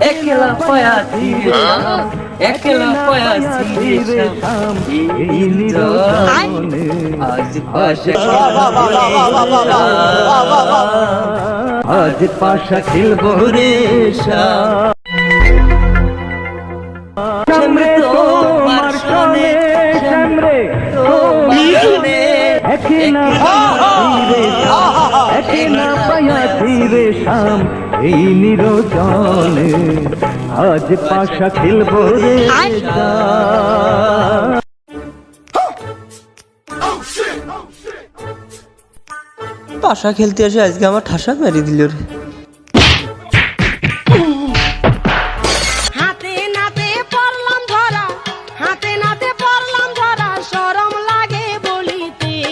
একলা পায়া ছিরে একলা পায়া ছিরে আজ পাশা আজ পাশা খেলবো রে সামনে তোমার সনে সামনে তোমার সনে একলা পায়া ছিরে শাম এই নিরজনে আজ পাশা খেলবো রে পাশা খেলতে এসে আজকে আমার ঠাসা মেরে দিল রে।